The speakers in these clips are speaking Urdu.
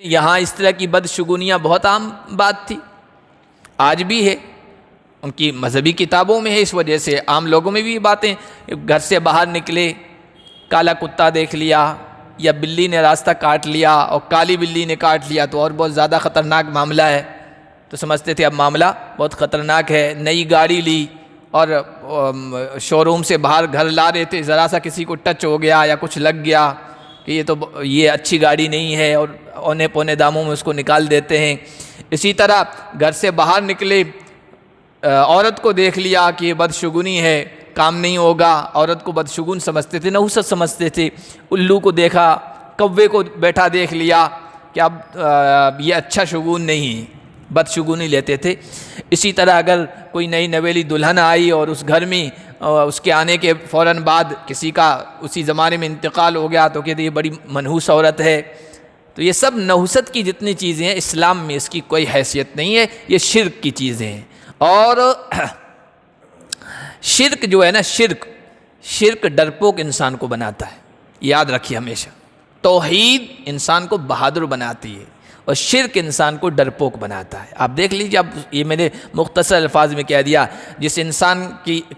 یہاں اس طرح کی بدشگونیاں بہت عام بات تھی، آج بھی ہے، ان کی مذہبی کتابوں میں ہے، اس وجہ سے عام لوگوں میں بھی یہ باتیں، گھر سے باہر نکلے کالا کتا دیکھ لیا یا بلی نے راستہ کاٹ لیا اور کالی بلی نے کاٹ لیا تو اور بہت زیادہ خطرناک معاملہ ہے، تو سمجھتے تھے اب معاملہ بہت خطرناک ہے۔ نئی گاڑی لی اور شو روم سے باہر گھر لا رہے تھے، ذرا سا کسی کو ٹچ ہو گیا یا کچھ لگ گیا کہ یہ اچھی گاڑی نہیں ہے، اور اونے پونے داموں میں اس کو نکال دیتے ہیں۔ اسی طرح گھر سے باہر نکلے، عورت کو دیکھ لیا کہ یہ بدشگونی ہے، کام نہیں ہوگا، عورت کو بدشگون سمجھتے تھے، نحوست سمجھتے تھے۔ الو کو دیکھا، کوے کو بیٹھا دیکھ لیا کہ اب یہ اچھا شگون نہیں ہے، بدشگونی لیتے تھے۔ اسی طرح اگر کوئی نئی نویلی دلہن آئی اور اس گھر میں اس کے آنے کے فوراً بعد کسی کا اسی زمانے میں انتقال ہو گیا تو کہتے یہ بڑی منحوس عورت ہے۔ تو یہ سب نحوست کی جتنی چیزیں ہیں اسلام میں اس کی کوئی حیثیت نہیں ہے، یہ شرک کی چیزیں ہیں۔ اور شرک جو ہے نا، شرک ڈرپوک انسان کو بناتا ہے، یاد رکھیے ہمیشہ۔ توحید انسان کو بہادر بناتی ہے اور شرک انسان کو ڈرپوک بناتا ہے۔ آپ دیکھ لیجیے، اب یہ میں نے مختصر الفاظ میں کہہ دیا، جس انسان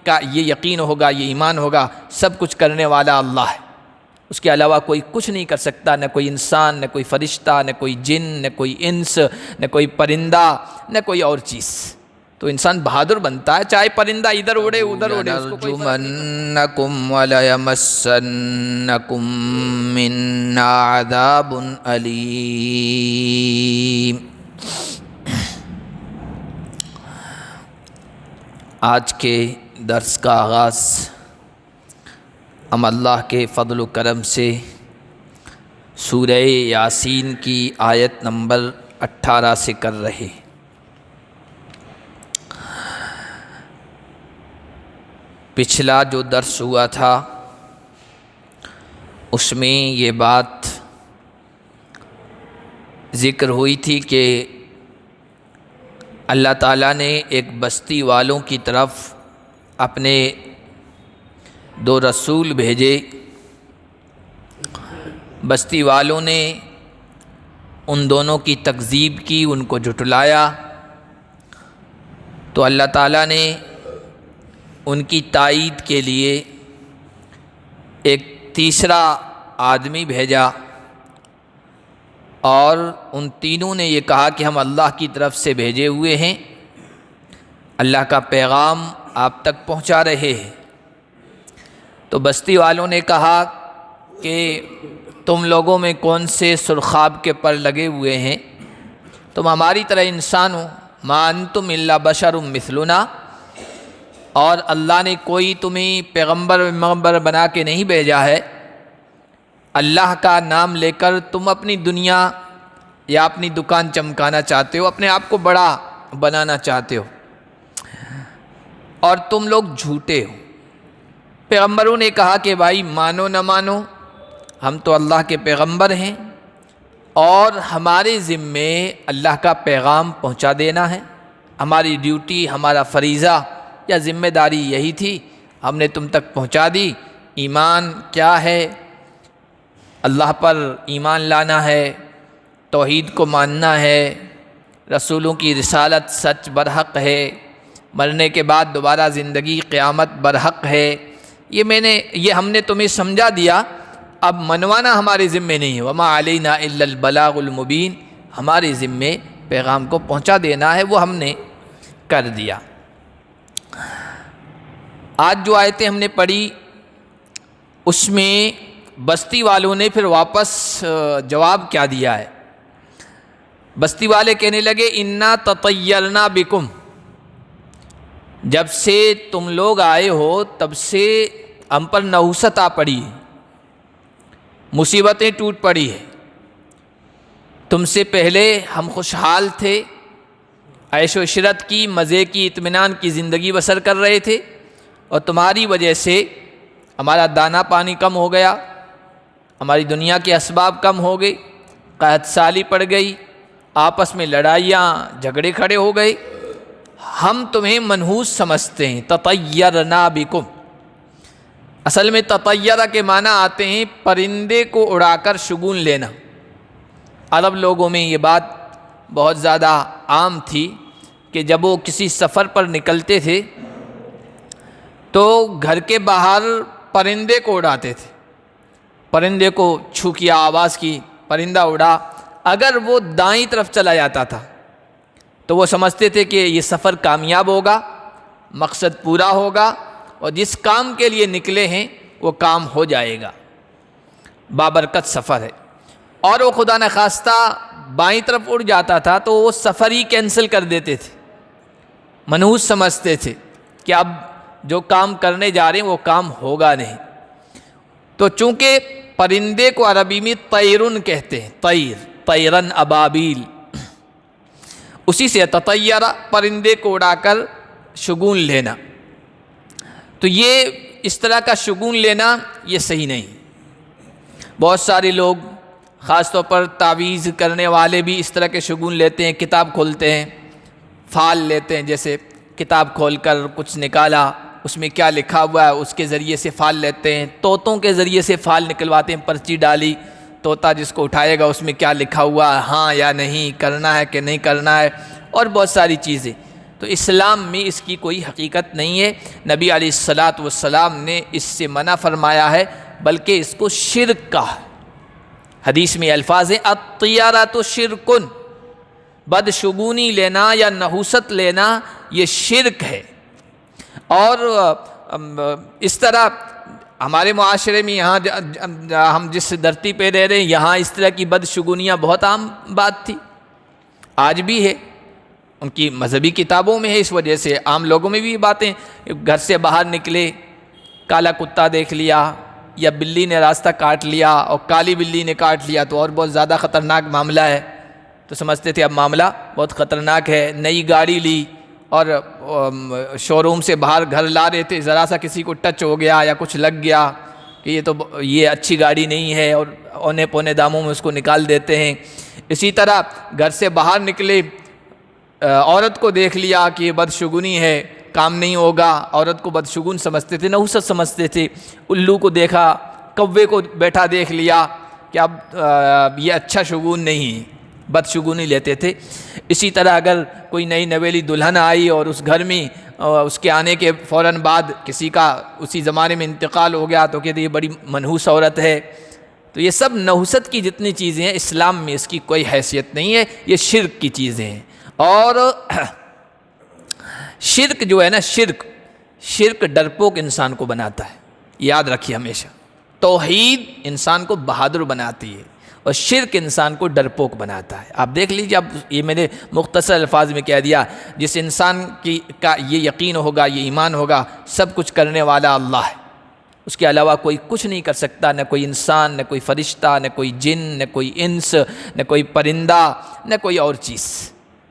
کا یہ یقین ہوگا، یہ ایمان ہوگا، سب کچھ کرنے والا اللہ ہے، اس کے علاوہ کوئی کچھ نہیں کر سکتا، نہ کوئی انسان، نہ کوئی فرشتہ، نہ کوئی جن، نہ کوئی انس، نہ کوئی پرندہ، نہ کوئی اور چیز، تو انسان بہادر بنتا ہے، چاہے پرندہ ادھر اڑے ادھر اڑے، اس کو کوئی فرق نہیں۔ لَنَرْجُمَنَّكُمْ وَلَيَمَسَّنَّكُمْ مِنَّا عَذَابٌ أَلِيمٌ۔ آج کے درس کا آغاز ہم اللہ کے فضل و کرم سے سورہ یاسین کی آیت نمبر 18 سے کر رہے ہیں۔ پچھلا جو درس ہوا تھا اس میں یہ بات ذکر ہوئی تھی کہ اللہ تعالیٰ نے ایک بستی والوں کی طرف اپنے 2 رسول بھیجے، بستی والوں نے ان دونوں کی تکذیب کی، ان کو جھٹلایا، تو اللہ تعالیٰ نے ان کی تائید کے لیے ایک تیسرا آدمی بھیجا، اور ان تینوں نے یہ کہا کہ ہم اللہ کی طرف سے بھیجے ہوئے ہیں، اللہ کا پیغام آپ تک پہنچا رہے ہیں۔ تو بستی والوں نے کہا کہ تم لوگوں میں کون سے سرخاب کے پر لگے ہوئے ہیں، تم ہماری طرح انسان ہو، ما انتم الا بشر مثلنا، اور اللہ نے کوئی تمہیں پیغمبر بنا کے نہیں بھیجا ہے، اللہ کا نام لے کر تم اپنی دنیا یا اپنی دکان چمکانا چاہتے ہو، اپنے آپ کو بڑا بنانا چاہتے ہو، اور تم لوگ جھوٹے ہو۔ پیغمبروں نے کہا کہ بھائی مانو نہ مانو، ہم تو اللہ کے پیغمبر ہیں اور ہمارے ذمے اللہ کا پیغام پہنچا دینا ہے، ہماری ڈیوٹی، ہمارا فریضہ یا ذمہ داری یہی تھی، ہم نے تم تک پہنچا دی۔ ایمان کیا ہے؟ اللہ پر ایمان لانا ہے، توحید کو ماننا ہے، رسولوں کی رسالت سچ برحق ہے، مرنے کے بعد دوبارہ زندگی قیامت برحق ہے، یہ ہم نے تمہیں سمجھا دیا، اب منوانا ہمارے ذمے نہیں ہے۔ وما علینا الا البلاغ المبین، ہمارے ذمے پیغام کو پہنچا دینا ہے، وہ ہم نے کر دیا۔ آج جو آیتیں ہم نے پڑھی اس میں بستی والوں نے پھر واپس جواب کیا دیا ہے؟ بستی والے کہنے لگے انا تطیرنا بکم، جب سے تم لوگ آئے ہو تب سے ہم پر نحوست آ پڑی ہے، مصیبتیں ٹوٹ پڑی ہے، تم سے پہلے ہم خوشحال تھے، عیش و عشرت کی، مزے کی، اطمینان کی زندگی بسر کر رہے تھے، اور تمہاری وجہ سے ہمارا دانا پانی کم ہو گیا، ہماری دنیا کے اسباب کم ہو گئے، قحط سالی پڑ گئی، آپس میں لڑائیاں جھگڑے کھڑے ہو گئے، ہم تمہیں منحوس سمجھتے ہیں۔ تطیرنا بکم، اصل میں تطیرہ کے معنی آتے ہیں پرندے کو اڑا کر شگون لینا، عرب لوگوں میں یہ بات بہت زیادہ عام تھی کہ جب وہ کسی سفر پر نکلتے تھے تو گھر کے باہر پرندے کو اڑاتے تھے. پرندے کو چھو کیا، آواز کی، پرندہ اڑا، اگر وہ دائیں طرف چلا جاتا تھا تو وہ سمجھتے تھے کہ یہ سفر کامیاب ہوگا، مقصد پورا ہوگا اور جس کام کے لیے نکلے ہیں وہ کام ہو جائے گا، بابرکت سفر ہے. اور وہ خدا نخواستہ بائیں طرف اڑ جاتا تھا تو وہ سفر ہی کینسل کر دیتے تھے، منحوس سمجھتے تھے کہ اب جو کام کرنے جا رہے ہیں وہ کام ہوگا نہیں. تو چونکہ پرندے کو عربی میں طیرن کہتے ہیں، طیرن ابابیل، اسی سے تطیرہ، پرندے کو اڑا کر شگون لینا. تو یہ اس طرح کا شگون لینا یہ صحیح نہیں. بہت سارے لوگ خاص طور پر تعویذ کرنے والے بھی اس طرح کے شگون لیتے ہیں. کتاب کھولتے ہیں، فال لیتے ہیں، جیسے کتاب کھول کر کچھ نکالا، اس میں کیا لکھا ہوا ہے اس کے ذریعے سے فال لیتے ہیں. طوطوں کے ذریعے سے فال نکلواتے ہیں، پرچی ڈالی، طوطا جس کو اٹھائے گا اس میں کیا لکھا ہوا ہے، ہاں یا نہیں، کرنا ہے کہ نہیں کرنا ہے، اور بہت ساری چیزیں. تو اسلام میں اس کی کوئی حقیقت نہیں ہے. نبی علیہ الصلاۃ والسلام نے اس سے منع فرمایا ہے، بلکہ اس کو شرک کہا. حدیث میں الفاظ ہیں الطیارۃ شرکن، بدشگونی لینا یا نحوست لینا یہ شرک ہے. اور اس طرح ہمارے معاشرے میں یہاں ہم جس دھرتی پہ رہ رہے ہیں یہاں اس طرح کی بدشگونیاں بہت عام بات تھی، آج بھی ہے. ان کی مذہبی کتابوں میں ہے، اس وجہ سے عام لوگوں میں بھی باتیں. گھر سے باہر نکلے، کالا کتا دیکھ لیا یا بلی نے راستہ کاٹ لیا اور کالی بلی نے کاٹ لیا تو اور بہت زیادہ خطرناک معاملہ ہے. تو سمجھتے تھے اب معاملہ بہت خطرناک ہے. نئی گاڑی لی اور شو روم سے باہر گھر لا رہے تھے، ذرا سا کسی کو ٹچ ہو گیا یا کچھ لگ گیا کہ یہ اچھی گاڑی نہیں ہے، اور اونے پونے داموں میں اس کو نکال دیتے ہیں. اسی طرح گھر سے باہر نکلے، عورت کو دیکھ لیا کہ یہ بدشگونی ہے، کام نہیں ہوگا، عورت کو بدشگون سمجھتے تھے، نحوست سمجھتے تھے. الو کو دیکھا، کوے کو بیٹھا دیکھ لیا کہ اب یہ اچھا شگون نہیں، بدشگونی لیتے تھے. اسی طرح اگر کوئی نئی نویلی دلہن آئی اور اس گھر میں اس کے آنے کے فوراً بعد کسی کا اسی زمانے میں انتقال ہو گیا تو کہتے یہ بڑی منحوس عورت ہے. تو یہ سب نحوست کی جتنی چیزیں ہیں اسلام میں اس کی کوئی حیثیت نہیں ہے، یہ شرک کی چیزیں ہیں. اور شرک جو ہے نا، شرک ڈرپوک انسان کو بناتا ہے، یاد رکھیے ہمیشہ. توحید انسان کو بہادر بناتی ہے اور شرک انسان کو ڈرپوک بناتا ہے. آپ دیکھ لیجیے، اب یہ میں نے مختصر الفاظ میں کہہ دیا، جس انسان کا یہ یقین ہوگا، یہ ایمان ہوگا، سب کچھ کرنے والا اللہ ہے، اس کے علاوہ کوئی کچھ نہیں کر سکتا، نہ کوئی انسان، نہ کوئی فرشتہ، نہ کوئی جن، نہ کوئی انس، نہ کوئی پرندہ، نہ کوئی اور چیز.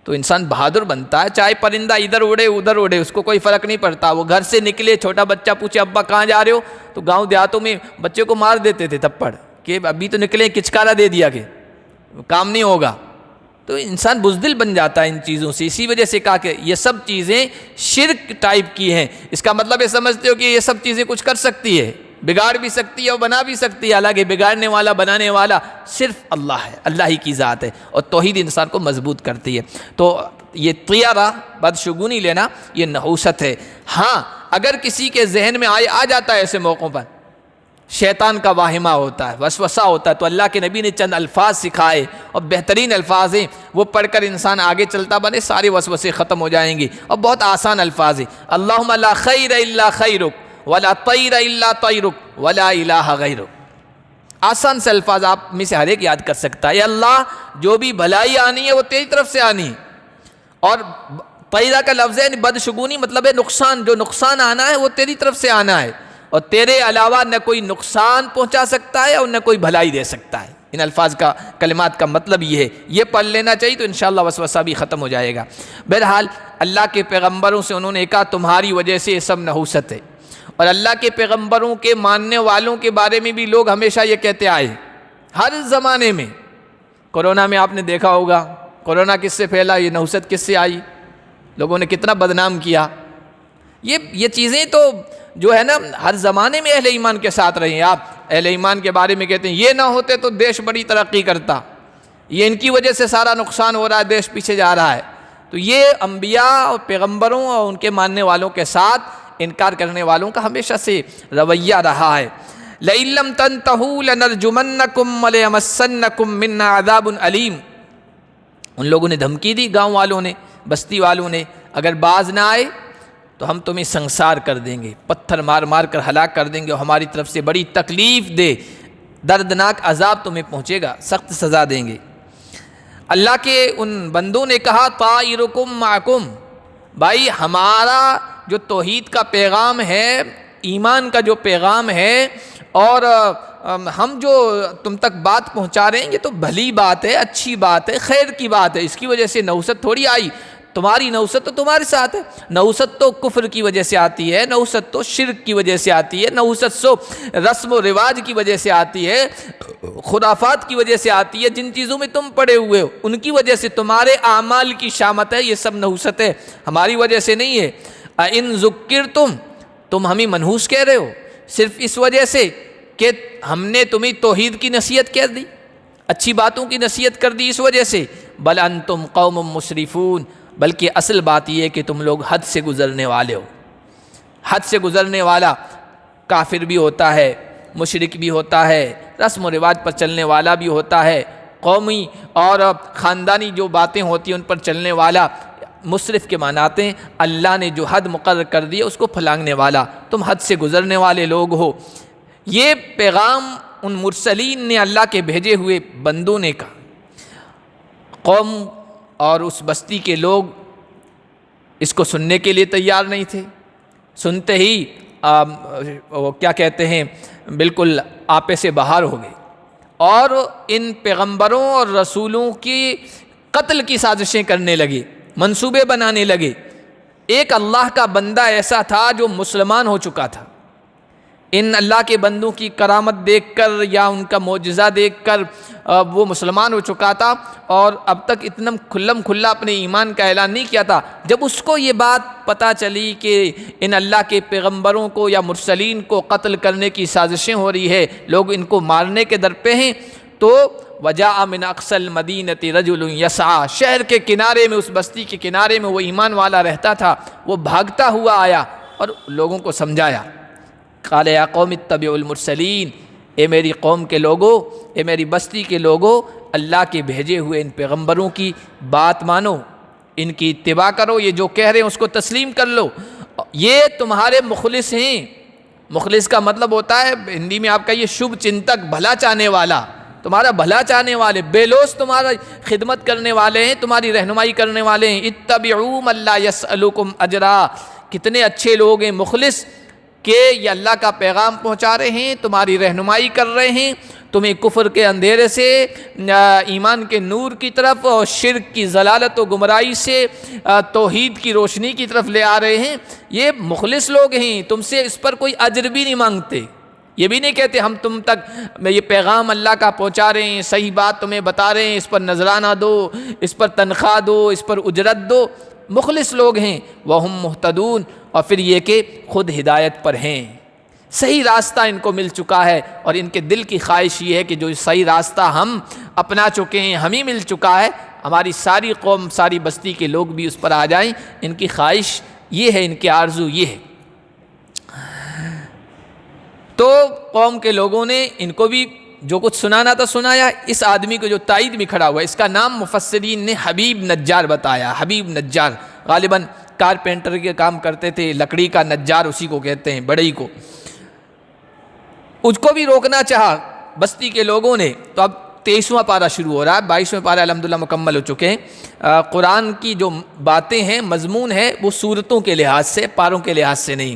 تو انسان بہادر بنتا ہے، چاہے پرندہ ادھر اڑے ادھر اڑے، اس کو کوئی فرق نہیں پڑتا. وہ گھر سے نکلے، چھوٹا بچہ پوچھے ابا کہاں جا رہے ہو، تو گاؤں دیہاتوں میں بچے کو مار دیتے تھے تھپڑ کہ ابھی تو نکلے، کچکارا دے دیا کہ کام نہیں ہوگا. تو انسان بزدل بن جاتا ہے ان چیزوں سے. اسی وجہ سے کہا کہ یہ سب چیزیں شرک ٹائپ کی ہیں. اس کا مطلب یہ سمجھتے ہو کہ یہ سب چیزیں کچھ کر سکتی ہے، بگاڑ بھی سکتی ہے اور بنا بھی سکتی ہے. حالانکہ بگاڑنے والا، بنانے والا صرف اللہ ہے، اللہ ہی کی ذات ہے. اور توحید انسان کو مضبوط کرتی ہے. تو یہ طیارہ، بدشگونی لینا، یہ نحوست ہے. ہاں اگر کسی کے ذہن میں آ جاتا ہے ایسے موقعوں پر، شیطان کا واہمہ ہوتا ہے، وسوسہ ہوتا ہے، تو اللہ کے نبی نے چند الفاظ سکھائے اور بہترین الفاظ ہیں، وہ پڑھ کر انسان آگے چلتا بنے، سارے وسوسے ختم ہو جائیں گے. اور بہت آسان الفاظ ہیں. اللہم لا خیر الا خیرک ولا طیر الا طیرک ولا الہ غیرک. آسان سے الفاظ آپ میں سے ہر ایک یاد کر سکتا ہے. اے اللہ، جو بھی بھلائی آنی ہے وہ تیری طرف سے آنی ہے. اور طیرہ کا لفظ ہے بدشگونی، مطلب ہے نقصان، جو نقصان آنا ہے وہ تیری طرف سے آنا ہے، اور تیرے علاوہ نہ کوئی نقصان پہنچا سکتا ہے اور نہ کوئی بھلائی دے سکتا ہے. ان الفاظ کا، کلمات کا مطلب یہ ہے. یہ پڑھ لینا چاہیے تو انشاءاللہ وسوسہ بھی ختم ہو جائے گا. بہرحال اللہ کے پیغمبروں سے انہوں نے کہا تمہاری وجہ سے یہ سب نحوست ہے. اور اللہ کے پیغمبروں کے ماننے والوں کے بارے میں بھی لوگ ہمیشہ یہ کہتے آئے، ہر زمانے میں. کورونا میں آپ نے دیکھا ہوگا، کورونا کس سے پھیلا، یہ نحوست کس سے آئی، لوگوں نے کتنا بدنام کیا. یہ چیزیں تو جو ہے نا ہر زمانے میں اہل ایمان کے ساتھ رہی ہیں. آپ اہل ایمان کے بارے میں کہتے ہیں یہ نہ ہوتے تو دیش بڑی ترقی کرتا، یہ ان کی وجہ سے سارا نقصان ہو رہا ہے، دیش پیچھے جا رہا ہے۔ تو یہ انبیاء اور پیغمبروں اور ان کے ماننے والوں کے ساتھ انکار کرنے والوں کا ہمیشہ سے رویہ رہا ہے۔ لَئِن لَّمْ تَنْتَهُوا لَنَرْجُمَنَّكُمْ وَلَيَمَسَّنَّكُمْ مِنَّا عَذَابٌ أَلِيمٌ۔ ان لوگوں نے دھمکی دی، گاؤں والوں نے، بستی والوں نے، اگر باز نہ آئے تو ہم تمہیں سنسار کر دیں گے، پتھر مار مار کر ہلاک کر دیں گے، اور ہماری طرف سے بڑی تکلیف دہ دردناک عذاب تمہیں پہنچے گا، سخت سزا دیں گے۔ اللہ کے ان بندوں نے کہا طائرکم معکم، بھائی ہمارا جو توحید کا پیغام ہے، ایمان کا جو پیغام ہے، اور ہم جو تم تک بات پہنچا رہے ہیں، یہ تو بھلی بات ہے، اچھی بات ہے، خیر کی بات ہے، اس کی وجہ سے نحوست تھوڑی آئی۔ تمہاری نحوست تو تمہارے ساتھ ہے، نحوست تو کفر کی وجہ سے آتی ہے، نحوست تو شرک کی وجہ سے آتی ہے، نحوست تو رسم و رواج کی وجہ سے آتی ہے، خرافات کی وجہ سے آتی ہے، جن چیزوں میں تم پڑے ہوئے ہو ان کی وجہ سے، تمہارے اعمال کی شامت ہے، یہ سب نحوست ہے، ہماری وجہ سے نہیں ہے۔ اَإِن ذُكِّرْتُمْ، تم ہمیں منحوس کہہ رہے ہو صرف اس وجہ سے کہ ہم نے تمہیں توحید کی نصیحت کر دی، اچھی باتوں کی نصیحت کر دی، اس وجہ سے؟ بل انتم قوم مسرفون، بلکہ اصل بات یہ ہے کہ تم لوگ حد سے گزرنے والے ہو۔ حد سے گزرنے والا کافر بھی ہوتا ہے، مشرک بھی ہوتا ہے، رسم و رواج پر چلنے والا بھی ہوتا ہے، قومی اور خاندانی جو باتیں ہوتی ہیں ان پر چلنے والا۔ مسرف کے معنی آتے ہیں اللہ نے جو حد مقرر کر دی اس کو پھلانگنے والا، تم حد سے گزرنے والے لوگ ہو۔ یہ پیغام ان مرسلین نے، اللہ کے بھیجے ہوئے بندوں نے کہا۔ قوم اور اس بستی کے لوگ اس کو سننے کے لیے تیار نہیں تھے، سنتے ہی وہ کیا کہتے ہیں، بالکل آپے سے باہر ہو گئے، اور ان پیغمبروں اور رسولوں کی قتل کی سازشیں کرنے لگے، منصوبے بنانے لگے۔ ایک اللہ کا بندہ ایسا تھا جو مسلمان ہو چکا تھا، ان اللہ کے بندوں کی کرامت دیکھ کر یا ان کا معجزہ دیکھ کر وہ مسلمان ہو چکا تھا، اور اب تک اتنا کھلم کھلا اپنے ایمان کا اعلان نہیں کیا تھا۔ جب اس کو یہ بات پتہ چلی کہ ان اللہ کے پیغمبروں کو یا مرسلین کو قتل کرنے کی سازشیں ہو رہی ہے، لوگ ان کو مارنے کے در پہ ہیں، تو وجاء من اقصى المدینة رجل یسعی، شہر کے کنارے میں، اس بستی کے کنارے میں وہ ایمان والا رہتا تھا، وہ بھاگتا ہوا آیا اور لوگوں کو سمجھایا۔ قال یا قوم اتبعوا المرسلین، اے میری قوم کے لوگوں، اے میری بستی کے لوگوں، اللہ کے بھیجے ہوئے ان پیغمبروں کی بات مانو، ان کی اتباع کرو، یہ جو کہہ رہے ہیں اس کو تسلیم کر لو، یہ تمہارے مخلص ہیں۔ مخلص کا مطلب ہوتا ہے ہندی میں آپ کا یہ شبھ چنتک، بھلا چاہنے والا، تمہارا بھلا چاہنے والے، بے لوث تمہارا خدمت کرنے والے ہیں، تمہاری رہنمائی کرنے والے ہیں۔ اتبعوا من لا یسألکم اجرا، کتنے اچھے لوگ ہیں مخلص کہ یہ اللہ کا پیغام پہنچا رہے ہیں، تمہاری رہنمائی کر رہے ہیں، تمہیں کفر کے اندھیرے سے ایمان کے نور کی طرف اور شرک کی ضلالت و گمراہی سے توحید کی روشنی کی طرف لے آ رہے ہیں۔ یہ مخلص لوگ ہیں، تم سے اس پر کوئی اجر بھی نہیں مانگتے، یہ بھی نہیں کہتے ہم تم تک یہ پیغام اللہ کا پہنچا رہے ہیں، صحیح بات تمہیں بتا رہے ہیں، اس پر نذرانہ دو، اس پر تنخواہ دو، اس پر اجرت دو۔ مخلص لوگ ہیں، وَهُمْ مُهْتَدُونَ، اور پھر یہ کہ خود ہدایت پر ہیں، صحیح راستہ ان کو مل چکا ہے، اور ان کے دل کی خواہش یہ ہے کہ جو صحیح راستہ ہم اپنا چکے ہیں، ہمیں مل چکا ہے، ہماری ساری قوم، ساری بستی کے لوگ بھی اس پر آ جائیں۔ ان کی خواہش یہ ہے، ان کی آرزو یہ ہے۔ تو قوم کے لوگوں نے ان کو بھی جو کچھ سنانا تھا سنایا۔ اس آدمی کو جو تائید میں کھڑا ہوا، اس کا نام مفسرین نے حبیب نجار بتایا۔ حبیب نجار غالباً کارپینٹر کے کام کرتے تھے، لکڑی کا نجار اسی کو کہتے ہیں، بڑئی کو۔ اس کو بھی روکنا چاہا بستی کے لوگوں نے، تو اب 23واں پارہ شروع ہو رہا ہے، 22واں پارہ الحمدللہ مکمل ہو چکے ہیں۔ قرآن کی جو باتیں ہیں، مضمون ہے، وہ صورتوں کے لحاظ سے، پاروں کے لحاظ سے نہیں۔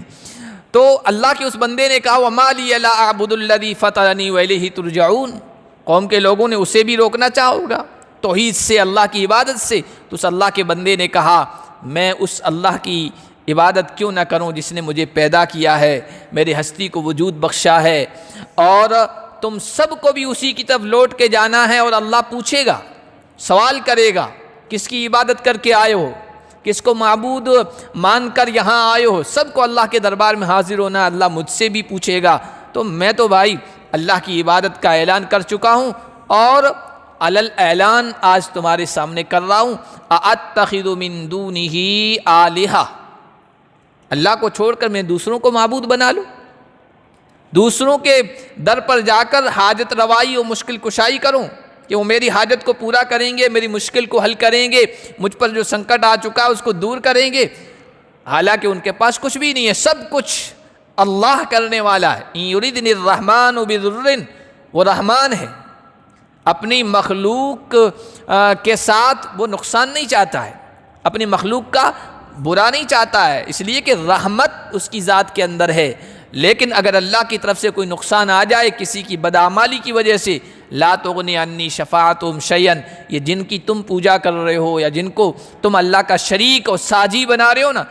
تو اللہ کے اس بندے نے کہا وَمَا لِيَ لَا أَعْبُدُ الَّذِي فَطَرَنِي وَإِلَيْهِ تُرْجَعُونَ، قوم کے لوگوں نے اسے بھی روکنا چاہا ہوگا توحید سے، اللہ کی عبادت سے۔ تو اس اللہ کے بندے نے کہا میں اس اللہ کی عبادت کیوں نہ کروں جس نے مجھے پیدا کیا ہے، میرے ہستی کو وجود بخشا ہے، اور تم سب کو بھی اسی کی طرف لوٹ کے جانا ہے، اور اللہ پوچھے گا، سوال کرے گا کس کی عبادت کر کے آئے ہو، کس کو معبود مان کر یہاں آئے ہو، سب کو اللہ کے دربار میں حاضر ہونا، اللہ مجھ سے بھی پوچھے گا۔ تو میں تو بھائی اللہ کی عبادت کا اعلان کر چکا ہوں، اور علی الاعلان آج تمہارے سامنے کر رہا ہوں، ااتخذ من دونہ آلہہ، اللہ کو چھوڑ کر میں دوسروں کو معبود بنا لوں، دوسروں کے در پر جا کر حاجت روائی و مشکل کشائی کروں کہ وہ میری حاجت کو پورا کریں گے، میری مشکل کو حل کریں گے، مجھ پر جو سنکٹ آ چکا ہے اس کو دور کریں گے، حالانکہ ان کے پاس کچھ بھی نہیں ہے، سب کچھ اللہ کرنے والا ہے۔ ان یردنی الرحمن بضر، وہ رحمان ہے، اپنی مخلوق کے ساتھ وہ نقصان نہیں چاہتا ہے، اپنی مخلوق کا برا نہیں چاہتا ہے، اس لیے کہ رحمت اس کی ذات کے اندر ہے۔ لیکن اگر اللہ کی طرف سے کوئی نقصان آ جائے کسی کی بدعمالی کی وجہ سے، لا تغنی عنی شفاعتہم شیئا، یہ جن کی تم پوجا کر رہے ہو یا جن کو تم اللہ کا شریک اور ساجی بنا رہے ہو نا،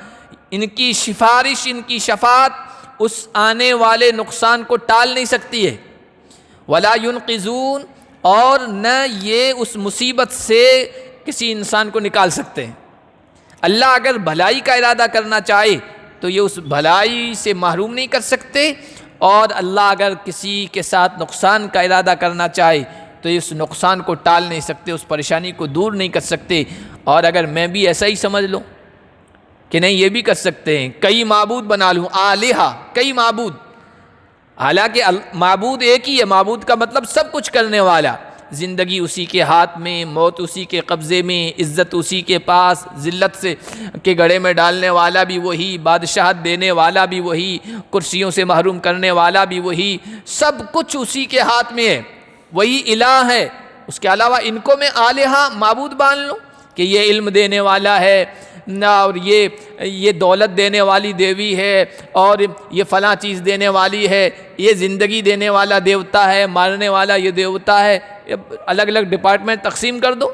ان کی سفارش، ان کی شفاعت اس آنے والے نقصان کو ٹال نہیں سکتی ہے۔ ولا ينقذون، اور نہ یہ اس مصیبت سے کسی انسان کو نکال سکتے ہیں۔ اللہ اگر بھلائی کا ارادہ کرنا چاہے تو یہ اس بھلائی سے محروم نہیں کر سکتے، اور اللہ اگر کسی کے ساتھ نقصان کا ارادہ کرنا چاہے تو یہ اس نقصان کو ٹال نہیں سکتے، اس پریشانی کو دور نہیں کر سکتے۔ اور اگر میں بھی ایسا ہی سمجھ لوں کہ نہیں یہ بھی کر سکتے ہیں، کئی معبود بنا لوں، آلہہ، کئی معبود، حالانکہ معبود ایک ہی ہے، معبود کا مطلب سب کچھ کرنے والا، زندگی اسی کے ہاتھ میں، موت اسی کے قبضے میں، عزت اسی کے پاس، ذلت سے کے گڑھے میں ڈالنے والا بھی وہی، بادشاہت دینے والا بھی وہی، کرسیوں سے محروم کرنے والا بھی وہی، سب کچھ اسی کے ہاتھ میں ہے، وہی الہ ہے۔ اس کے علاوہ ان کو میں آلہہ، معبود مان لوں کہ یہ علم دینے والا ہے، اور یہ دولت دینے والی دیوی ہے، اور یہ فلاں چیز دینے والی ہے، یہ زندگی دینے والا دیوتا ہے، مارنے والا یہ دیوتا ہے، الگ الگ ڈپارٹمنٹ تقسیم کر دو،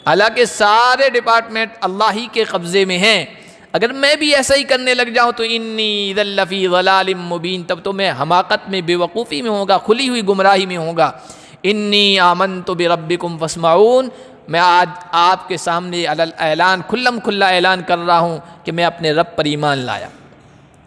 حالانکہ سارے ڈپارٹمنٹ اللہ ہی کے قبضے میں ہیں۔ اگر میں بھی ایسا ہی کرنے لگ جاؤں تو انی اذا لفی ضلال مبین، تب تو میں حماقت میں، بے وقوفی میں ہوگا، کھلی ہوئی گمراہی میں ہوگا۔ انی آمنت بربکم فاسمعون، میں آج آپ کے سامنے علی الاعلان کھلم کھلا اعلان کر رہا ہوں کہ میں اپنے رب پر ایمان لایا۔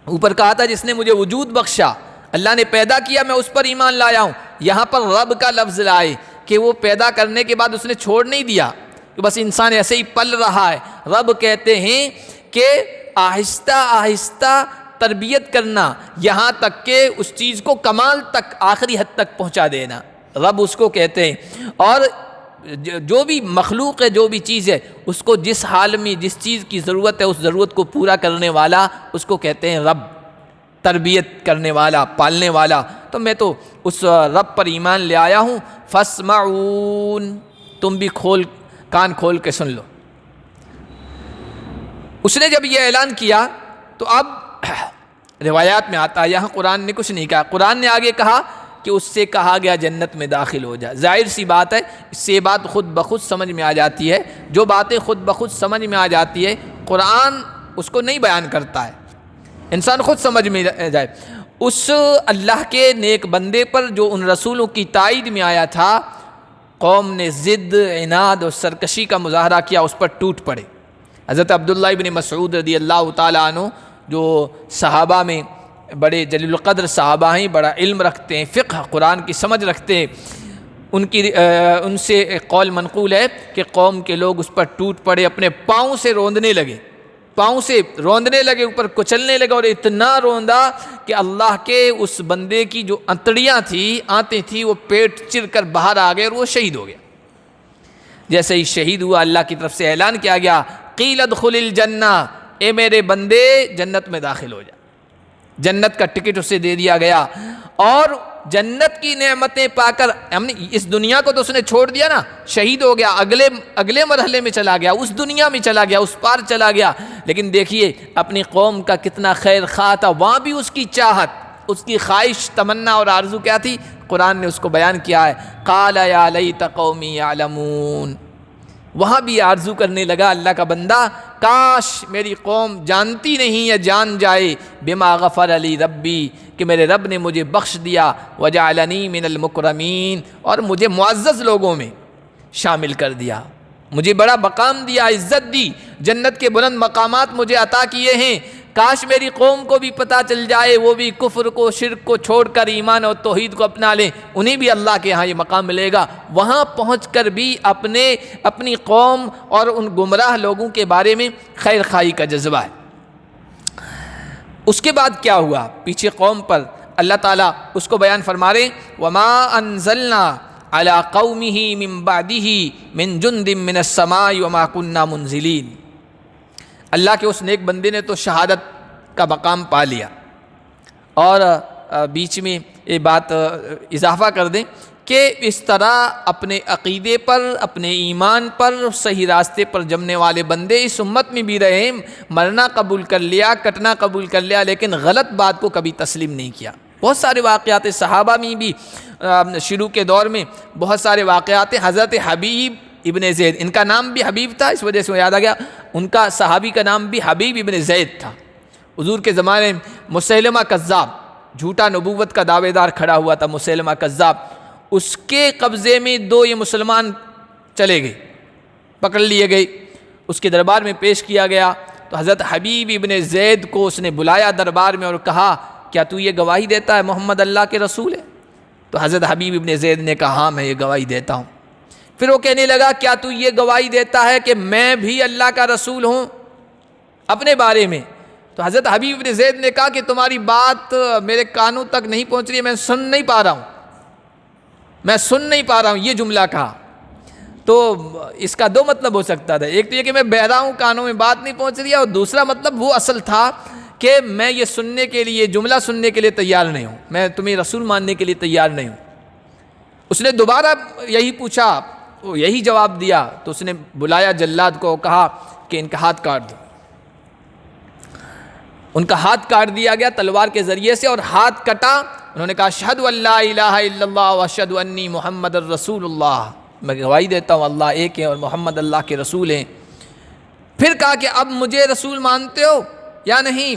اوپر کہا تھا جس نے مجھے وجود بخشا، اللہ نے پیدا کیا، میں اس پر ایمان لایا ہوں۔ یہاں پر رب کا لفظ لائے کہ وہ پیدا کرنے کے بعد اس نے چھوڑ نہیں دیا کہ بس انسان ایسے ہی پل رہا ہے۔ رب کہتے ہیں کہ آہستہ آہستہ تربیت کرنا، یہاں تک کہ اس چیز کو کمال تک، آخری حد تک پہنچا دینا، رب اس کو کہتے ہیں۔ اور جو بھی مخلوق ہے، جو بھی چیز ہے، اس کو جس حال میں جس چیز کی ضرورت ہے اس ضرورت کو پورا کرنے والا، اس کو کہتے ہیں رب، تربیت کرنے والا، پالنے والا۔ تو میں تو اس رب پر ایمان لے آیا ہوں۔ فاسمعون، تم بھی کان کھول کے سن لو۔ اس نے جب یہ اعلان کیا تو اب روایات میں آتا ہے، یہاں قرآن نے کچھ نہیں کہا، قرآن نے آگے کہا کہ اس سے کہا گیا جنت میں داخل ہو جا۔ ظاہر سی بات ہے، اس سے بات خود بخود سمجھ میں آ جاتی ہے، جو باتیں خود بخود سمجھ میں آ جاتی ہے قرآن اس کو نہیں بیان کرتا ہے، انسان خود سمجھ میں جائے۔ اس اللہ کے نیک بندے پر جو ان رسولوں کی تائید میں آیا تھا، قوم نے ضد، عناد اور سرکشی کا مظاہرہ کیا، اس پر ٹوٹ پڑے۔ حضرت عبداللہ ابن مسعود رضی اللہ تعالیٰ عنہ، جو صحابہ میں بڑے جلیل القدر صحابہ ہیں، بڑا علم رکھتے ہیں، فقہ قرآن کی سمجھ رکھتے ہیں، ان سے ایک قول منقول ہے کہ قوم کے لوگ اس پر ٹوٹ پڑے، اپنے پاؤں سے روندنے لگے، اوپر کچلنے لگے، اور اتنا روندا کہ اللہ کے اس بندے کی جو آنتیں تھیں وہ پیٹ چر کر باہر آ گئے اور وہ شہید ہو گیا۔ جیسے ہی شہید ہوا، اللہ کی طرف سے اعلان کیا گیا، قیل ادخل الجنہ، اے میرے بندے جنت میں داخل ہو جا۔ جنت کا ٹکٹ اسے دے دیا گیا، اور جنت کی نعمتیں پا کر اس دنیا کو تو اس نے چھوڑ دیا نا، شہید ہو گیا، اگلے مرحلے میں چلا گیا، اس دنیا میں چلا گیا، اس پار چلا گیا۔ لیکن دیکھیے اپنی قوم کا کتنا خیر خواہ تھا، وہاں بھی اس کی چاہت، اس کی خواہش، تمنا اور آرزو کیا تھی؟ قرآن نے اس کو بیان کیا ہے، قال یا لیت قومی یعلمون، وہاں بھی آرزو کرنے لگا اللہ کا بندہ، کاش میری قوم جانتی نہیں یا جان جائے، بما غفر علی ربی، کہ میرے رب نے مجھے بخش دیا، وجعلنی من المکرمین، اور مجھے معزز لوگوں میں شامل کر دیا، مجھے بڑا مقام دیا، عزت دی، جنت کے بلند مقامات مجھے عطا کیے ہیں۔ کاش میری قوم کو بھی پتہ چل جائے، وہ بھی کفر کو، شرک کو چھوڑ کر ایمان اور توحید کو اپنا لیں، انہیں بھی اللہ کے ہاں یہ مقام ملے گا۔ وہاں پہنچ کر بھی اپنی قوم اور ان گمراہ لوگوں کے بارے میں خیر خواہی کا جذبہ ہے۔ اس کے بعد کیا ہوا؟ پیچھے قوم پر اللہ تعالیٰ اس کو بیان فرما رہے، وَمَا أَنزَلْنَا عَلَىٰ قَوْمِهِ مِن بَعْدِهِ مِن جُندٍ مِّنَ السَّمَاءِ وَمَا كُنَّا مُنزِلِينَ۔ اللہ کے اس نیک بندے نے تو شہادت کا مقام پا لیا، اور بیچ میں یہ بات اضافہ کر دیں کہ اس طرح اپنے عقیدے پر، اپنے ایمان پر، صحیح راستے پر جمنے والے بندے اس امت میں بھی رہے، مرنا قبول کر لیا، کٹنا قبول کر لیا، لیکن غلط بات کو کبھی تسلیم نہیں کیا۔ بہت سارے واقعات صحابہ میں بھی شروع کے دور میں بہت سارے واقعات، حضرت حبیب ابن زید، ان کا نام بھی حبیب تھا، اس وجہ سے یاد آ گیا، ان کا صحابی کا نام بھی حبیب ابن زید تھا۔ حضور کے زمانے میں مسیلمہ کذاب، جھوٹا نبوت کا دعوے دار کھڑا ہوا تھا، مسیلمہ کذاب، اس کے قبضے میں دو یہ مسلمان چلے گئے، پکڑ لیے گئے، اس کے دربار میں پیش کیا گیا تو حضرت حبیب ابن زید کو اس نے بلایا دربار میں اور کہا، کیا تو یہ گواہی دیتا ہے محمد اللہ کے رسول ہے؟ تو حضرت حبیب ابن زید نے کہا، ہاں میں یہ گواہی دیتا ہوں۔ پھر وہ کہنے لگا، کیا تو یہ گواہی دیتا ہے کہ میں بھی اللہ کا رسول ہوں اپنے بارے میں؟ تو حضرت حبیب ابن زید نے کہا کہ تمہاری بات میرے کانوں تک نہیں پہنچ رہی ہے، میں سن نہیں پا رہا ہوں، یہ جملہ کہا۔ تو اس کا دو مطلب ہو سکتا تھا، ایک تو یہ کہ میں بہرا ہوں، کانوں میں بات نہیں پہنچ رہی ہے، اور دوسرا مطلب وہ اصل تھا کہ میں یہ سننے کے لیے، جملہ سننے کے لیے تیار نہیں ہوں، میں تمہیں رسول ماننے کے لیے تیار نہیں ہوں۔ اس نے دوبارہ یہی پوچھا، یہی جواب دیا، تو اس نے بلایا جلاد کو، کہا کہ ان کا ہاتھ کاٹ دو۔ ان کا ہاتھ کاٹ دیا گیا تلوار کے ذریعے سے، اور ہاتھ کٹا، انہوں نے کہا، اشہد ان لا الہ الا اللہ واشہد انی محمد الرسول اللہ، میں گواہی دیتا ہوں اللہ ایک ہے اور محمد اللہ کے رسول ہیں۔ پھر کہا کہ اب مجھے رسول مانتے ہو یا نہیں؟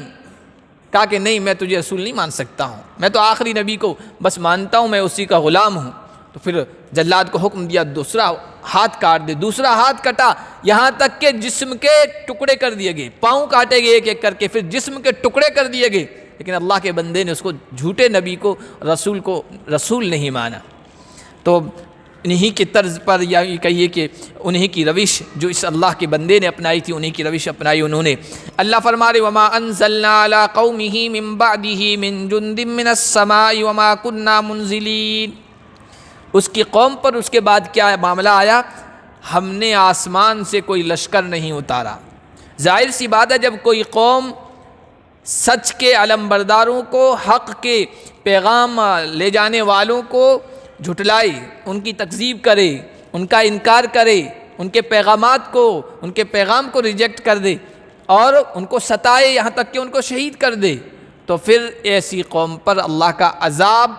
کہا کہ نہیں، میں تجھے رسول نہیں مان سکتا ہوں، میں تو آخری نبی کو بس مانتا ہوں، میں اسی کا غلام ہوں۔ تو پھر جلاد کو حکم دیا، دوسرا ہاتھ کاٹ دے، دوسرا ہاتھ کٹا، یہاں تک کہ جسم کے ٹکڑے کر دیے گئے، پاؤں کاٹے گئے ایک ایک کر کے، پھر جسم کے ٹکڑے کر دیے گئے، لیکن اللہ کے بندے نے اس کو، جھوٹے نبی کو رسول نہیں مانا۔ تو انہی کی طرز پر، یا کہیے کہ انہی کی روش جو اس اللہ کے بندے نے اپنائی تھی، انہی کی روش اپنائی انہوں نے۔ اللہ فرما رہے، وَمَا أَنزَلْنَا عَلَىٰ قَوْمِهِ مِن بَعْدِهِ مِن جُندٍ مِّنَ السَّمَاءِ وَمَا كُنَّا مُنزِلِينَ۔ اس کی قوم پر اس کے بعد کیا معاملہ آیا؟ ہم نے آسمان سے کوئی لشکر نہیں اتارا۔ ظاہر سی بات ہے، جب کوئی قوم سچ کے علمبرداروں کو، حق کے پیغام لے جانے والوں کو جھٹلائے، ان کی تکذیب کرے، ان کا انکار کرے، ان کے پیغامات کو، ان کے پیغام کو ریجیکٹ کر دے، اور ان کو ستائے یہاں تک کہ ان کو شہید کر دے، تو پھر ایسی قوم پر اللہ کا عذاب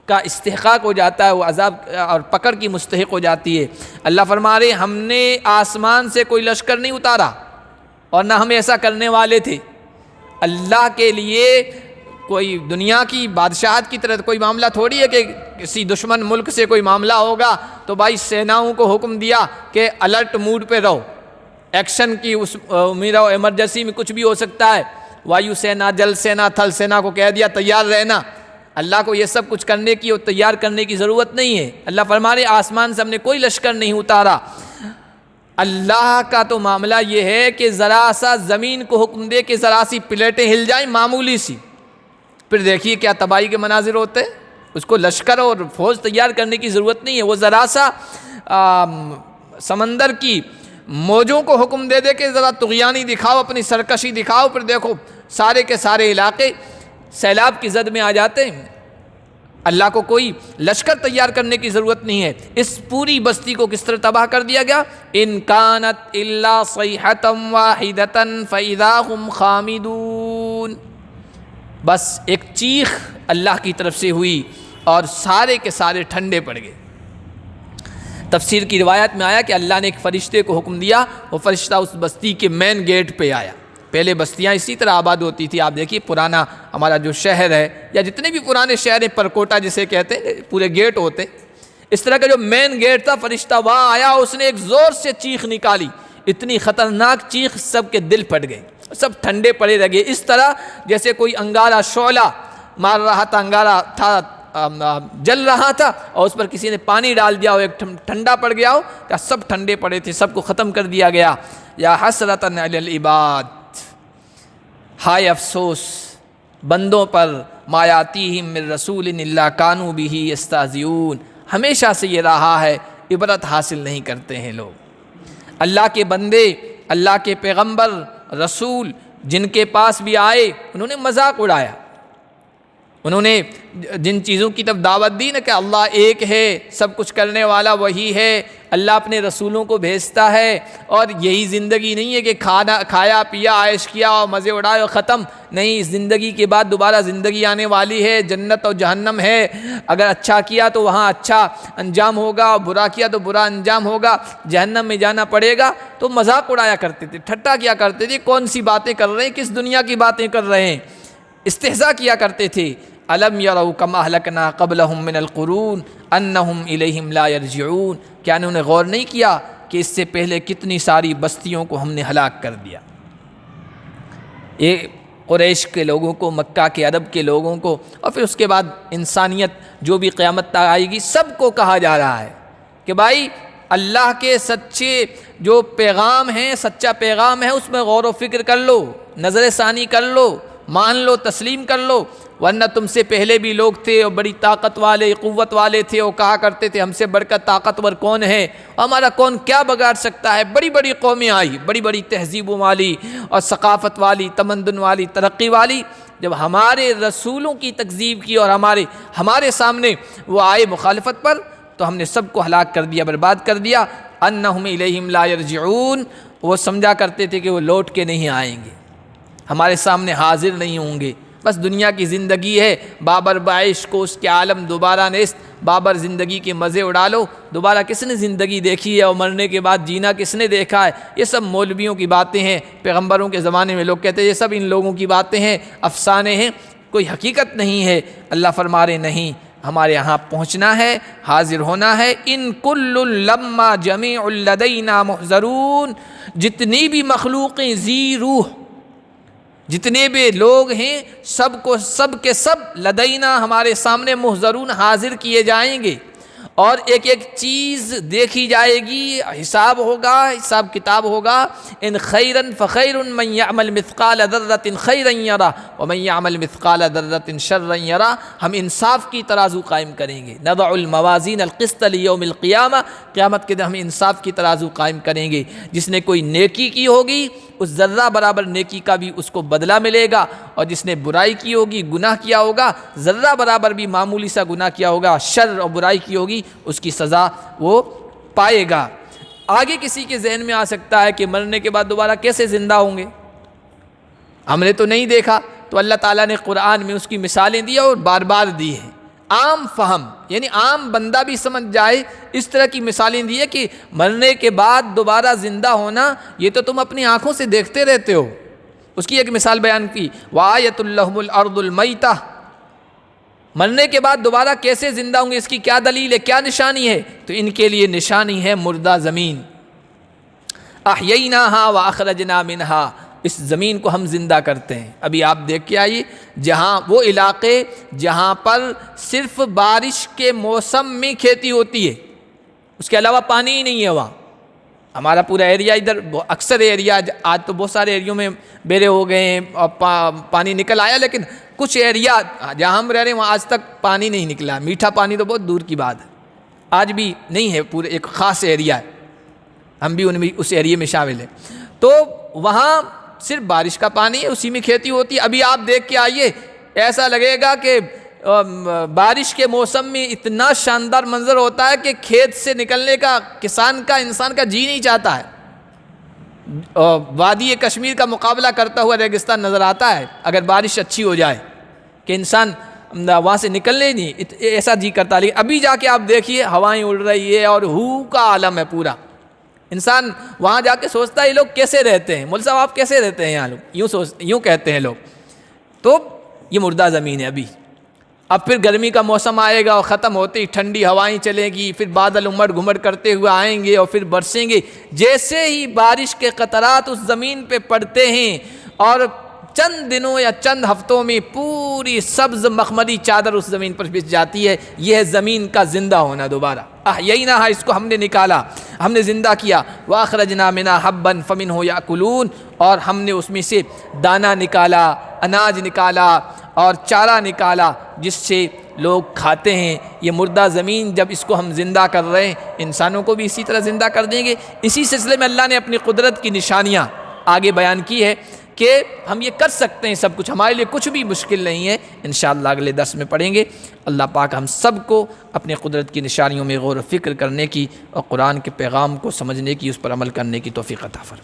کا استحقاق ہو جاتا ہے، وہ عذاب اور پکڑ کی مستحق ہو جاتی ہے۔ اللہ فرما رہے، ہم نے آسمان سے کوئی لشکر نہیں اتارا، اور نہ ہم ایسا کرنے والے تھے۔ اللہ کے لیے کوئی دنیا کی بادشاہت کی طرح کوئی معاملہ تھوڑی ہے کہ کسی دشمن ملک سے کوئی معاملہ ہوگا تو بھائی سیناؤں کو حکم دیا کہ الرٹ موڈ پہ رہو، ایکشن کی اس امید و ایمرجنسی میں کچھ بھی ہو سکتا ہے، وایو سینا، جل سینا، تھل سینا کو کہہ دیا تیار رہنا۔ اللہ کو یہ سب کچھ کرنے کی اور تیار کرنے کی ضرورت نہیں ہے۔ اللہ فرما رہے، آسمان سے ہم نے کوئی لشکر نہیں اتارا۔ اللہ کا تو معاملہ یہ ہے کہ ذرا سا زمین کو حکم دے کہ ذرا سی پلیٹیں ہل جائیں، معمولی سی، پھر دیکھیے کیا تباہی کے مناظر ہوتے ہیں۔ اس کو لشکر اور فوج تیار کرنے کی ضرورت نہیں ہے، وہ ذرا سا سمندر کی موجوں کو حکم دے دے کہ ذرا طغیانی دکھاؤ، اپنی سرکشی دکھاؤ، پھر دیکھو سارے کے سارے علاقے سیلاب کی زد میں آ جاتے ہیں۔ اللہ کو کوئی لشکر تیار کرنے کی ضرورت نہیں ہے۔ اس پوری بستی کو کس طرح تباہ کر دیا گیا؟ ان کانت الا صیحۃ واحدۃ فاذا هم خامدون، بس ایک چیخ اللہ کی طرف سے ہوئی اور سارے کے سارے ٹھنڈے پڑ گئے۔ تفسیر کی روایت میں آیا کہ اللہ نے ایک فرشتے کو حکم دیا، وہ فرشتہ اس بستی کے مین گیٹ پہ آیا۔ پہلے بستیاں اسی طرح آباد ہوتی تھی، آپ دیکھیے پرانا ہمارا جو شہر ہے یا جتنے بھی پرانے شہر ہیں، پرکوٹا جسے کہتے ہیں، پورے گیٹ ہوتے، اس طرح کا جو مین گیٹ تھا، فرشتہ وہاں آیا، اس نے ایک زور سے چیخ نکالی، اتنی خطرناک چیخ سب کے دل پھٹ گئے۔ سب ٹھنڈے پڑے لگے، اس طرح جیسے کوئی انگارہ شعلہ مار رہا تھا، انگارہ تھا جل رہا تھا اور اس پر کسی نے پانی ڈال دیا ہو، ایک ٹھنڈا پڑ گیا ہو، کہ سب ٹھنڈے پڑے تھے، سب کو ختم کر دیا گیا۔ یا حسرتاً علی العباد، ہائے افسوس بندوں پر، ما یاتیہم من رسول الا کانوا بہ یستہزئون، ہمیشہ سے یہ رہا ہے، عبرت حاصل نہیں کرتے ہیں لوگ۔ اللہ کے بندے، اللہ کے پیغمبر، رسول جن کے پاس بھی آئے انہوں نے مذاق اڑایا، انہوں نے جن چیزوں کی طرف دعوت دی نا کہ اللہ ایک ہے، سب کچھ کرنے والا وہی ہے، اللہ اپنے رسولوں کو بھیجتا ہے اور یہی زندگی نہیں ہے کہ کھایا پیا عائش کیا اور مزے اڑائے اور ختم، نہیں، اس زندگی کے بعد دوبارہ زندگی آنے والی ہے، جنت اور جہنم ہے، اگر اچھا کیا تو وہاں اچھا انجام ہوگا اور برا کیا تو برا انجام ہوگا، جہنم میں جانا پڑے گا۔ تو مذاق اڑایا کرتے تھے، ٹھٹا کیا کرتے تھے، کون سی باتیں کر رہے ہیں، کس دنیا کی باتیں کر رہے ہیں، استہزاء کیا کرتے تھے۔ الم یروا کما اہلکنا قبلہم من القرون انہم الیہم لا یرجعون، کیا انہوں نے غور نہیں کیا کہ اس سے پہلے کتنی ساری بستیوں کو ہم نے ہلاک کر دیا۔ یہ قریش کے لوگوں کو، مکہ کے عرب کے لوگوں کو، اور پھر اس کے بعد انسانیت جو بھی قیامت تک آئے گی سب کو کہا جا رہا ہے کہ بھائی اللہ کے سچے جو پیغام ہیں، سچا پیغام ہے، اس میں غور و فکر کر لو، نظر ثانی کر لو، مان لو، تسلیم کر لو، ورنہ تم سے پہلے بھی لوگ تھے اور بڑی طاقت والے، قوت والے تھے، اور کہا کرتے تھے ہم سے بڑھ کر طاقتور کون ہے، ہمارا کون کیا بگاڑ سکتا ہے۔ بڑی بڑی قومیں آئی، بڑی بڑی تہذیبوں والی اور ثقافت والی، تمدن والی، ترقی والی، جب ہمارے رسولوں کی تکذیب کی اور ہمارے سامنے وہ آئے مخالفت پر، تو ہم نے سب کو ہلاک کر دیا، برباد کر دیا۔ انہم الیہم لا یرجعون، وہ سمجھا کرتے تھے کہ وہ لوٹ کے نہیں آئیں گے، ہمارے سامنے حاضر نہیں ہوں گے، بس دنیا کی زندگی ہے، بابر بعیش کو اس کے عالم دوبارہ نیست، بابر زندگی کے مزے اڑا لو۔ دوبارہ کس نے زندگی دیکھی ہے اور مرنے کے بعد جینا کس نے دیکھا ہے؟ یہ سب مولویوں کی باتیں ہیں، پیغمبروں کے زمانے میں لوگ کہتے ہیں یہ سب ان لوگوں کی باتیں ہیں، افسانے ہیں، کوئی حقیقت نہیں ہے۔ اللہ فرما رہے نہیں، ہمارے یہاں پہنچنا ہے، حاضر ہونا ہے۔ ان کل لما جمیع لدینا محضرون، جتنی بھی مخلوقیں ذی روح، جتنے بھی لوگ ہیں، سب کے سب لدینا ہمارے سامنے محضرون، حاضر کیے جائیں گے، اور ایک ایک چیز دیکھی جائے گی، حساب ہوگا، حساب کتاب ہوگا۔ ان خیرا فخیر من یعمل مثقال ذرۃ خیرا یرہ ومن یعمل مثقال ذرۃ شرا یرہ، ہم انصاف کی ترازو قائم کریں گے۔ نضع الموازین القسط لیوم القیامہ، قیامت کے دن ہم انصاف کی ترازو قائم کریں گے، جس نے کوئی نیکی کی ہوگی اس ذرہ برابر نیکی کا بھی اس کو بدلہ ملے گا، اور جس نے برائی کی ہوگی، گناہ کیا ہوگا، ذرہ برابر بھی معمولی سا گناہ کیا ہوگا، شر اور برائی کی ہوگی، اس کی سزا وہ پائے گا۔ آگے کسی کے ذہن میں آ سکتا ہے کہ مرنے کے بعد دوبارہ کیسے زندہ ہوں گے، ہم نے تو نہیں دیکھا، تو اللہ تعالیٰ نے قرآن میں اس کی مثالیں دی اور بار بار دی ہیں۔ عام فہم یعنی عام بندہ بھی سمجھ جائے، اس طرح کی مثالیں دی ہے کہ مرنے کے بعد دوبارہ زندہ ہونا یہ تو تم اپنی آنکھوں سے دیکھتے رہتے ہو۔ اس کی ایک مثال بیان کی، وَآیَةٌ لَهُمُ الْأَرْضُ الْمَيْتَةُ، مرنے کے بعد دوبارہ کیسے زندہ ہوں گے، اس کی کیا دلیل ہے، کیا نشانی ہے؟ تو ان کے لیے نشانی ہے مردہ زمین۔ احییناہا واخرجنا منہا، اس زمین کو ہم زندہ کرتے ہیں۔ ابھی آپ دیکھ کے آئیے، جہاں وہ علاقے جہاں پر صرف بارش کے موسم میں کھیتی ہوتی ہے، اس کے علاوہ پانی ہی نہیں ہے وہاں، ہمارا پورا ایریا ادھر، اکثر ایریا، آج تو بہت سارے ایریوں میں بیرے ہو گئے ہیں اور پانی نکل آیا، لیکن کچھ ایریا جہاں ہم رہ رہے ہیں وہاں آج تک پانی نہیں نکلا، میٹھا پانی تو بہت دور کی بات ہے، آج بھی نہیں ہے، پورے ایک خاص ایریا ہے، ہم بھی اس ایریے میں شامل ہیں۔ تو وہاں صرف بارش کا پانی ہے، اسی میں کھیتی ہوتی ہے۔ ابھی آپ دیکھ کے آئیے، ایسا لگے گا کہ بارش کے موسم میں اتنا شاندار منظر ہوتا ہے کہ کھیت سے نکلنے کا کسان کا، انسان کا جی نہیں چاہتا ہے، وادی کشمیر کا مقابلہ کرتا ہوا ریگستان نظر آتا ہے اگر بارش اچھی ہو جائے، کہ انسان وہاں سے نکلنے نہیں ایسا جی کرتا۔ لیکن ابھی جا کے آپ دیکھیے، ہوائیں اڑ رہی ہے اور ہو کا عالم ہے پورا، انسان وہاں جا کے سوچتا ہے یہ لوگ کیسے رہتے ہیں، مول صاحب آپ کیسے رہتے ہیں یہاں لوگ، یوں کہتے ہیں لوگ۔ تو یہ مردہ زمین ہے ابھی، اب پھر گرمی کا موسم آئے گا اور ختم ہوتے ہی ٹھنڈی ہوائیں چلیں گی، پھر بادل امڑ گھمڑ کرتے ہوئے آئیں گے اور پھر برسیں گے۔ جیسے ہی بارش کے قطرات اس زمین پہ پڑتے ہیں اور چند دنوں یا چند ہفتوں میں پوری سبز مخملی چادر اس زمین پر بچھ جاتی ہے۔ یہ ہے زمین کا زندہ ہونا دوبارہ۔ احییناھا، اس کو ہم نے نکالا، ہم نے زندہ کیا۔ واخرجنا منھا حبا فمنہ یاکلون، اور ہم نے اس میں سے دانہ نکالا، اناج نکالا اور چارہ نکالا جس سے لوگ کھاتے ہیں۔ یہ مردہ زمین جب اس کو ہم زندہ کر رہے ہیں، انسانوں کو بھی اسی طرح زندہ کر دیں گے۔ اسی سلسلے میں اللہ نے اپنی قدرت کی نشانیاں آگے بیان کی ہے کہ ہم یہ کر سکتے ہیں، سب کچھ ہمارے لیے کچھ بھی مشکل نہیں ہے۔ انشاءاللہ اگلے درس میں پڑھیں گے۔ اللہ پاک ہم سب کو اپنے قدرت کی نشانیوں میں غور و فکر کرنے کی اور قرآن کے پیغام کو سمجھنے کی، اس پر عمل کرنے کی توفیق عطا فرمائے۔